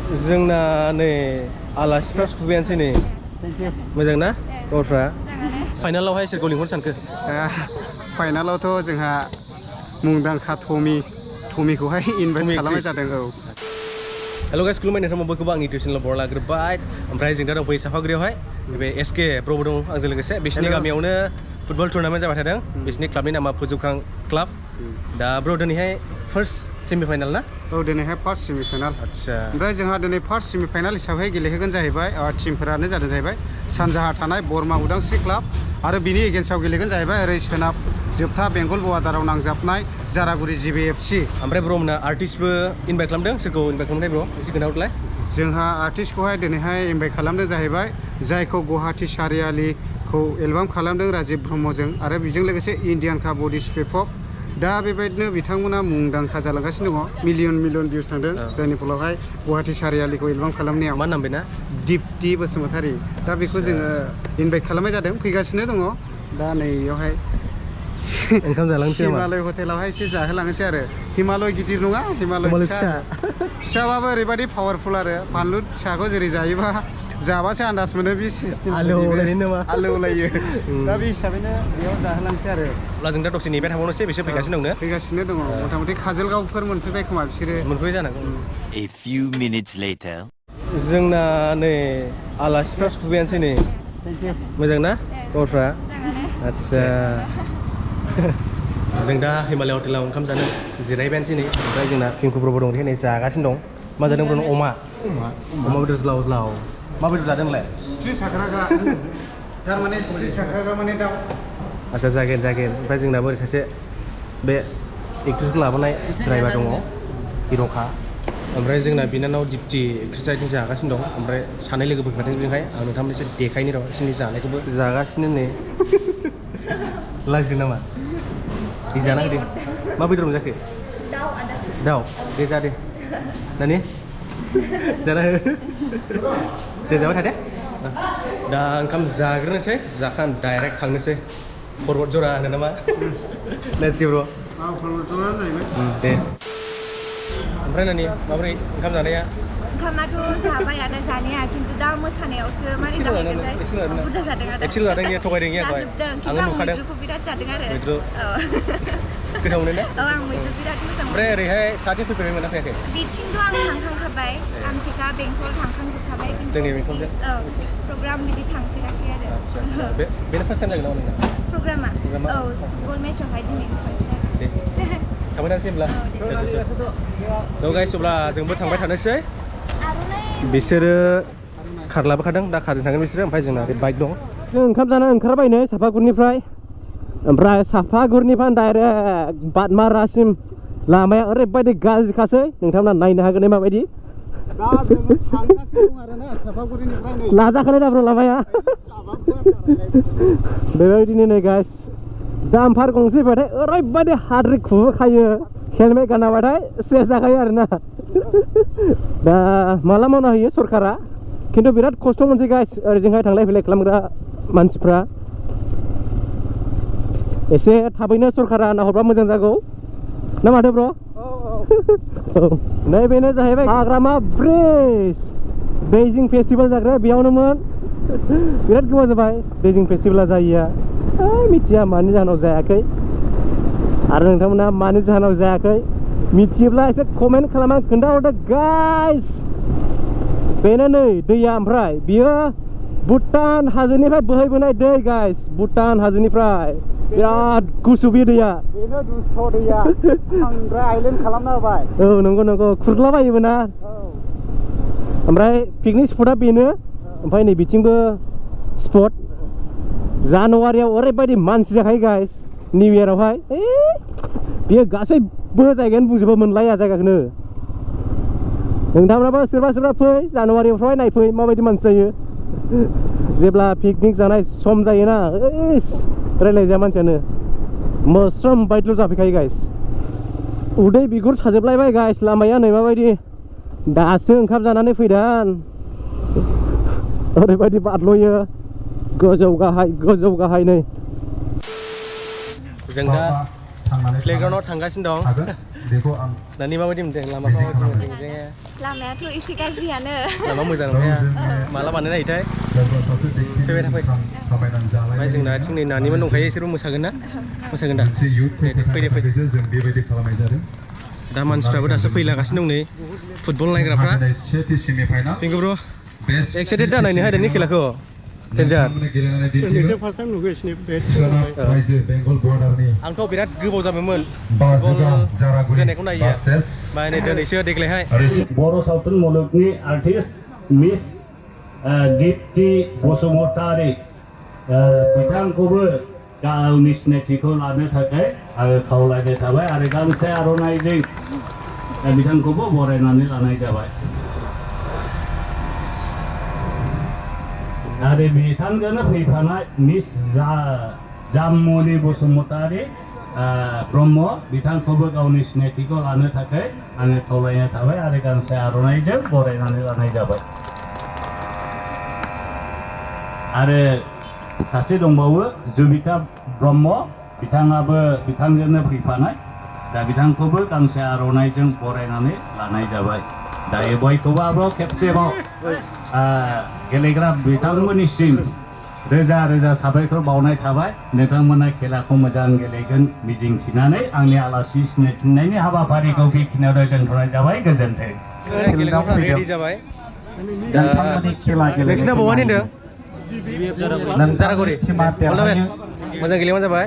जोंना नै आलासिफ्रा सफैयानोसै नै मोजां ना खबरफ्रा फाइनालावहाय सोरखौ लिंहरनो सानखो फाइनालावथ' जोंहा मुंदांखा टमिखौहाय इनभाइट खालामनाय जादों हेल' गाइस खुलुमबाय नोंथांमोन बयखौबो आंनि इउटुब चेनेलाव बर लाग्रोबाय ओमफ्राय जों दा दंफैयो साफागुरियावहाय बे एसके ब्रबो दं आंजों लोगोसे बिसिनि गामियावनो फुटबल टुर्नामेन्ट जाबाय थादों बिसिनि क्लाबनि नामा फोजौखां क्लाब दा ब्र दिनैहाय फार्स्ट सेमिफाइनाल ना औ दिनैहाय फार्स्ट सेमिफाइनाल आच्छा ओमफ्राय जोंहा दिनै फार्स्ट सेमिफाइनाल हिसाबै गेलेहोगोन जाहैबाय टिमफोरानो जादों जाहैबाय सानजाहा थानाय बरमा उदांस्रि क्लाब आरो बिनि एगेन्स्टआव गेलेगोन जाहैबाय ओरै सोनाब जोबथा बेंगल बर्डाराव नांजाबनाय जारागुरि JBFC ओमफ्राय ब्रमोना आर्टिस्टबो इनभाइट खालामदों सोरखौ इनभाइट खालामनाय ब्र एसे खोन्थाहरलाय जोंहा आर्टिस्टखौहाय दिनैहाय इनभाइट खालामदों जाहैबाय जायखौ गुवाहाटि सारियालिखौ एलबाम खालामदों राजिब ब्रह्मजों आरो बेजों लोगोसे इण्डियान का बडि स्पेपक दा बेबायदिनो बिथांमोना मुंदांखा जालांगासिनो दङ मिलियन भिउस थांदों जायनि फलावहाय गुवाहाटि सारियालिखौ एलबाम खालामनायाव मा नाम बेना दिप्ति बसुमतारी दा बेखौ जोङो इनभाइट खालामनाय जादों फैगासिनो दङ दा नैयावहाय ओंखाम जालांसै नामा हिमालय हटेलावहाय एसे जाहोलांनोसै आरो हिमालय गिदिर नङा हिमालय फिसा फिसाबाबो ओरैबायदि पावारफुल आरो बानलु फिसाखौ जेरै जायोबा जाबासो आन्दाज मोनो बे सिस्टेम आलौलायो दा बे हिसाबैनो बेयाव जाहोलांसै आरो अब्ला जों दा दसे नेबाय थाबावनोसै बिसोर फैगासिनो दङ मथा मथि काजलगावफोर मोनफैबाय खोमा बिसोरो मोनफैबाय जानांगौ A few minutes later जोंना नै आलासिफ्रा सफैयानोसै नै मोजां ना खबरफ्रा आच्छा जों दा हिमालय हटेलाव ओंखाम जानो जिरायबायानोसै नै ओमफ्राय जोंना पिंकु ब्रबो दं नै जागासिनो दं मा जादों ब्र अमा बेदर ज्लाव मा बेदर जादों नोंलाय स्रि साख्रागा थारमाने स्रि साख्रागा माने दाउ आच्छा जागोन ओमफ्राय जोंनाबो ओरै सासे बे एक्ट्रेसखौ लाबोनाय ड्राइभार दङ हिर'खा ओमफ्राय जोंना बिनानाव दिप्ति एक्ट्रेसआ बिदिनो जागासिनो दं ओमफ्राय सानै लोगो फैखादों जोंहाय आं नोंथांमोन एसे देखायनि र' बिसोरनि जानायखौबो जागासिनो नै लाजिदों नामा दे जाना होदे मा बेदर मोनजाखो दाउ दे जा दे नानि जाना हो दे जाबाय थादे दा ओंखाम जाग्रोनोसै जाखां डाइरेक्ट थांनोसै पर्बत जरा होनो नामा लेट्स गो ब्र दे ओमफ्राय नानि माबोरै ओंखाम जानाया ओंखामाथ' जाबायानो जानाया खिन्थु दा मोसानायावसो मारै जाहैगोनथाय बुरजा जादों आरो एक्सेल जादों गैया थगायदों गैया जाजोबदों आं नुखादों मैद्रुखौ बिराद जादों आरो मैद्रु गोथाव मोनो ना औ आं मैद्रु बिराद मोजां मोनो ओमफ्राय ओरैहाय सासे फैफेरबाय मोना फैयाखै बिथिंथ' आं थांखांखाबाय आमथेखा बेंटल थांखांजोबखाबाय जोंनि बेंटलजों औ प्रग्राम बिदि थांफेराखै आरो आच्छा बेनो फार्स्ट टाइम जागोन नामा नोंना प्रग्रामा औ फुटबल मेचआवहाय दिनै फार्स्ट टाइम दे थांबाय थानोसै होनब्ला थ' गाइस अब्ला जोंबो थांबाय थानोसै बिसोरो खार लाबोखादों दा खारजों थांगोन बिसोरो ओमफ्राय जोंना बाइक दं जों ओंखाम जानो ओंखारबाय नै साफागुरिनिफ्राय ओमफ्राय साफागुरिनिफ्राय डाइरेक्ट बादमारासिम लामाया ओरैबायदि गाज्रिखासै नोंथांमोना नायनो हागोन माबायदि लाजाखानाय दाब्र' लामाया बेबायदिनो नै गाइस दाम्पार गंसे फैबाथाय ओरैबायदि हाद्रि खुबोखायो हेलमेट गानाबाथाय सेस जाखायो आरोना दा माला मावना होयो सरकारा खिन्थु बिराद खस्थ' मोनसै गाइस ओरैजोंहाय थांलाय फैलाय खालामग्रा मानसिफ्रा एसे थाबैनो सरकारा नाहरबा मोजां जागौ ना माथो ब्र' औ नैबेनो जाहैबाय हाग्रामा ब्रिज दैजिं फेस्टिभेल जाग्राया बेयावनोमोन बिराद गोबाव जाबाय दैजिं फेस्टिभेला जायैया मिथिया मानि जाहोनाव जायाखै आरो नोंथांमोना मानि जाहोनाव जायाखै मिथियोब्ला एसे कमेन्ट खालामना खोन्थाहरदो गाइस बेनो नै दैया ओमफ्राय बियो भुटान हाजोनिफ्राय बोहैबोनाय दै गाइस भुटान हाजोनिफ्राय बिराद गुसु बे दैया बेनो दुस्थ' दैया बांद्राय आइलेन्ड खालामना होबाय औ नंगौ खुरलाबायोबो ना ओमफ्राय पिकनिक स्पटआ बेनो ओमफ्राय नै बिथिंबो स्पट जानुवारियाव ओरैबायदि मानसि जाखायो गाइस निउ इयारावहाय बियो गासैबो जायगायानो बुंजोबो मोनलाया जायगाखौनो नोंथांमोनाबो सोरबा फै जानुवारिफ्रावहाय नायफै माबायदि मानसि जायो जेब्ला पिकनिक जानाय सम जायोना रायलायजाया मानसियानो मोस्रोम बायदिल' जाफैखायो गाइस उदै बिगुर साजोबलायबाय गाइस लामाया नै माबायदि दासो ओंखाम जानानै फैदान ओरैबायदि बादल'यो गोजौ गाहाय नै जों दा प्लेग्राउन्डआव थांगासिनो दं बेखौ आं दानि माबायदि मोनदों लामाखौ लामायाथ' एसे गाज्रियानो लामा मोजां नङा माला बानायनो नागिरथाय फैबाय थाफै ओमफ्राय जोंना आथिंनि नानिमोन दंखायो इसोरबो मोसागोन ना मोसागोन दा फैदो फैदो जों बेबायदि खालामनाय जादों दा मानसिफ्राबो दासो फैलागासिनो दं नै फुटबल नायग्राफ्रा सेथि सेमिफाइनाल पिंकु ब्र एक्साइटेड दा नायनो हायदोंनि खेलाखौ डेन्जार फार्स्ट टाइम नुगासिनो रायजो बेंगल बर्डारनि आंथ' बिराद गोबाव जाबायमोन फुटबल जोनायखौ नायो ओमफ्राय नै दिनैसो देग्लायहाय बर' सावथुन मुलुगनि आर्टिस्ट मिस दीप्ति बसुमतारी बिथांखौबो गावनि सिनायथिखौ लानो थाखाय आङो खावलायनाय थाबाय आरो गांसे आर'नाइजों बिथांखौबो बरायनानै लानाय जाबाय आरो बिथांजोंनो फैफानाय मिस जामुनि बसुमतारी ब्रह्म बिथांखौबो गावनि सिनायथिखौ लानो थाखाय आङो खावलायनाय थाबाय आरो गांसे आर'नाइजों बरायनानै लानाय जाबाय आरो सासे दंबावो जुबिता ब्रह्म बिथाङाबो बिथांजोंनो फैफानाय दा बिथांखौबो गांसे आर'नाइजों बरायनानै लानाय जाबाय दायो बयखौबो आरोबाव खेबसेबाव गेलेग्रा बिथांमोननिसिम रोजा रोजा साबायखर बावनाय थाबाय नोंथांमोना खेलाखौ मोजां गेलेगोन मिजिंथिनानै आंनि आलासि सिनायथिनायनि हाबाफारिखौ बेखिनियावनो दोनथ'नाय जाबाय गोजोन्थों रेडि जाबाय नोंसिना बहानि होनदों जारागुरि अल द बेस्ट मोजां गेलेबानो जाबाय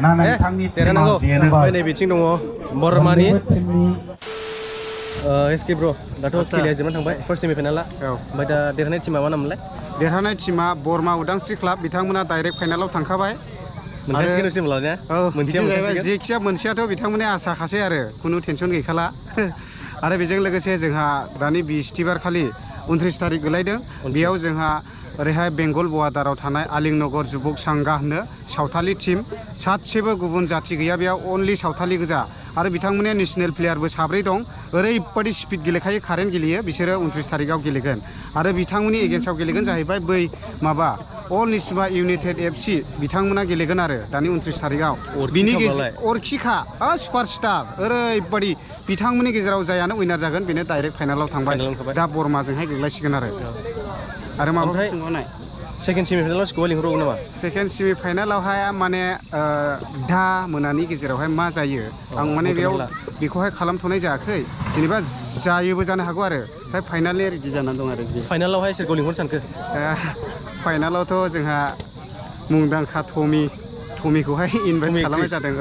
देरहानांगौ ओमफ्राय नै बिथिं दङ बर्मानि एसके ब्र दाथ' खेलाया जोबनानै थांबाय फार्स्ट सेमिफाइनाला ओमफ्राय दा देरहानाय टिमा मा नाममोनलाय देरहानाय टिमा बरमा उदांस्रि क्लाब बिथांमोना डाइरेक्ट फाइनालाव थांखाबाय जेखिया मोनसेयाथ' बिथांमोननि आसाखासै आरो खुनु टेनसन गैखाला आरो बेजों लोगोसे जोंहा दानि बिस्थिबार खालि 29 थारिख गोलैदों बेयाव जोंहा ओरैहाय बेंगल बर्डाराव थानाय आलिंनगर जुबक सांगा होनो सावथालि टीम सासेबो गुबुन जाथि गैया बेयाव अनलि सावथालि गोजा आरो बिथांमोननि नेशनेल प्लेयारबो 7 दं ओरैबायदि स्पिड गेलेखायो कारेन्ट गेलेयो बिसोरो 29 थारिखआव गेलेगोन आरो बिथांमोननि एगेन्स्टआव गेलेगोन जाहैबाय बै माबा अल निसबा इउनाइटेड FC बिथांमोना गेलेगोन आरो दानि 29 थारिखआव बिनि अरखिखा सुपारस्टार ओरैबायदि बिथांमोननि गेजेराव जायानो उइनार जागोन बेनो डाइरेक्ट फाइनालाव थांबाय दा बर्माजोंहाय गेलेसिगोन आरो माबाफोर सोंबावनाय सेकेन्ड सेमिफाइनालाव स्क'र लिंहरबावगोन नामा सेकेन्ड सेमिफाइनालावहाय माने दा मोनानि गेजेरावहाय मा जायो आं माने बेयाव बेखौहाय खालामथ'नाय जायाखै जेनेबा जायोबो जानो हागौ आरो ओमफ्राय फाइनालि रेडि जानानै दं आरो फाइनालावहाय सोरखौ लिंहरनो सानखो फाइनालावथ' जोंहा मुंदांखा टमिखौहाय इनभाइट खालामनाय जादों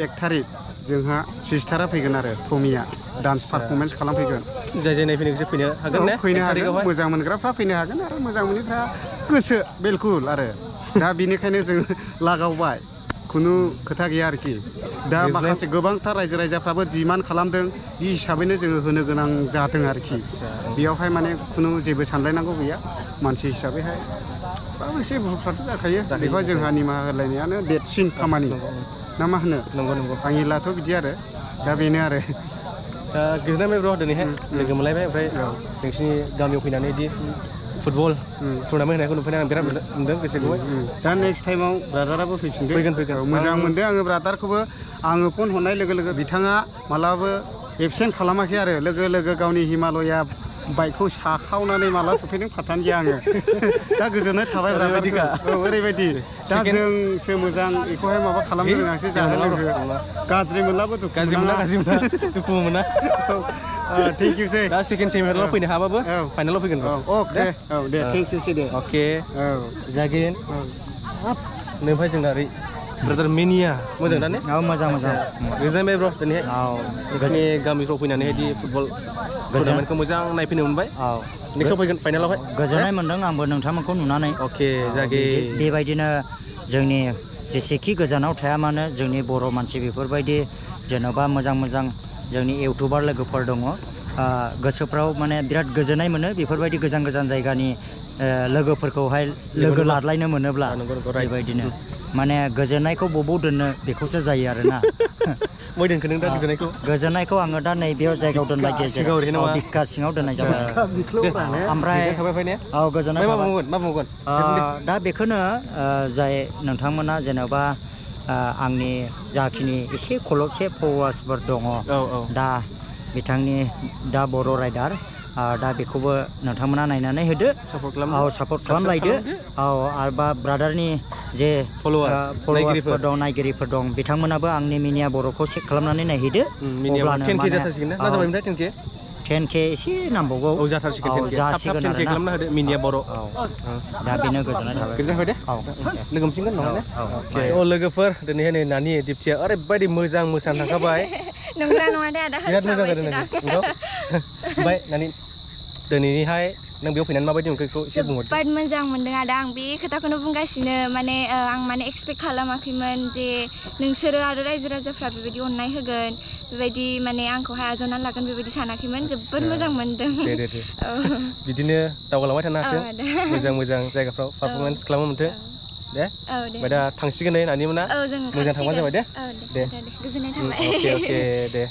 एक थारिख जोंहा सिस्टारा फैगोन आरो टमिया डान्स पारफरमेन्स खालामफैगोन जाय नायफैनो फैनो हागोन ने फैनो हागोन मोजां मोनग्राफ्रा फैनो हागोन आरो मोजां मोनैफ्रा गोसो बिलकुल आरो दा बिनिखायनो जों लागावबाय खुनु खोथा गैया आरोखि दा माखासे गोबांथार रायजो राजाफ्राबो डिमान्ड खालामदों बे हिसाबैनो जोङो होनो गोनां जादों आरोखि बेयावहाय माने खुनु जेबो सानलायनांगौ गैया मानसि हिसाबैहाय माबा मोनसे भुलफ्राथ' जाखायो बेखौहाय जोंहा निमाहा होलायनायानो देरसिन खामानि ना मा होनो नंगौ आंनिलाथ' बिदि आरो दा बेनो आरो दा गोजोननाय मोनबाय ब्र दिनैहाय लोगो मोनलायबाय ओमफ्राय नोंसिनि गामियाव फैनानै बिदि फुटबल टुर्नामेन्ट होनायखौ नुफैनानै आं बिराद मोनदों गोसोखौहाय दा नेक्स्ट टाइमाव ब्रादाराबो फैगोन मोजां मोनदों आङो ब्रादारखौबो आङो फन हरनाय लोगो लोगो बिथाङा मालाबाबो एबसेन्ट खालामाखै आरो लोगो गावनि हिमालया बाइकखौ साखावनानै माला सफैदों फाथान गैया आङो दा गोजोननाय थाबाय ओरैबायदि दा जोंसो मोजां बेखौहाय माबा खालामनो रोङासै जाहोनो लोगो गाज्रि मोनलाबो दुखु मोना थेंक इउ सै दा सेकेन्ड सेमिफाइनालाव फैनो हाबाबो फाइनालाव फैगोन अके दे थेंक इउ सै दे अके जागोन ओमफ्राय जोंना ओरै ब्रादार मेनिया मोजां दा ने मोजां गोजोनबाय ब्र दिनैहाय नोंसिनि गामिफ्राव फैनानै बिदि फुटबल टुर्नामेन्टखौ मोजां नायफैनो मोनबाय नेक्स्टआव फैगोन फाइनालावहाय गोजोननाय मोनदों आंबो नोंथांमोनखौ नुनानै अके जागे बेबायदिनो जोंनि जेसेखि गोजानाव थाया मानो जोंनि बर' मानसि बेफोरबायदि जेन'बा मोजां जोंनि इउटुबार लोगोफोर दङ गोसोफ्राव माने बिराद गोजोननाय मोनो बेफोरबायदि गोजान जायगानि लोगोफोरखौहाय लोगो लालायनो मोनोब्ला बेबायदिनो माने गोजोननायखौ बबाव दोननो बेखौसो जायो आरोना बबे दोनखो नों दा गोजोननायखौ आङो दा नैबेयाव जायगायाव दोनबाय गेजेराव बिखा सिङाव दोननाय जाबाय ओमफ्राय गोजोननाय मा बुंगोन दा बेखौनो जाय नोंथांमोना जेनेबा आंनि जाखिनि एसे खलबसे फलोवार्सफोर दङ दा बिथांनि दा बर' राइडार दा बेखौबो नोंथांमोना नायनानै होदो सापर्ट खालामलायदो आरो बा ब्रादारनि जे फलोवार्सफोर दं नायगिरिफोर दं बिथांमोनाबो आंनि मिनिया बर'खौ चेक खालामनानै नायहैदो अब्लानो 10K जाथारसिगोन ना जाबायमोन 10K 10K एसे नांबावगौ जाथारसिगोन 10K जासिगोन थाब 10K खालामना होदो मिनिया बर' दा बेनो गोजोननाय थाबाय दे लोगो मोनफिनगोन नङा ने लोगोफोर दिनैहाय नै नानि दिप्तिया ओरैबायदि मोजां मोसानो थाखाबाय नंगौना नङा दे आदा बिराद मोजां जादों नोंखौ ओमफ्राय नानि दिनैहाय नों बेयाव फैनानै माबायदि मोनखो बेखौ एसे बुंहरदो जोबोद मोजां मोनदों आदा आं बे खोथाखौनो बुंगासिनो माने आं माने एक्सपेक्ट खालामाखैमोन जे नोंसोरो आरो रायजो राजाफ्रा बेबायदि अननाय होगोन बेबायदि माने आंखौहाय आजावनानै लागोन बेबायदि सानाखैमोन जोबोद मोजां मोनदों दे बिदिनो दावगालांबाय थानो हाथों मोजां जायगाफ्राव पारफरमेन्स खालामनो मोनथों दे ओमफ्राय दा थांसिगोन नै नानि मोना मोजां थांबानो जाबाय दे गोजोननाय थाबाय अके दे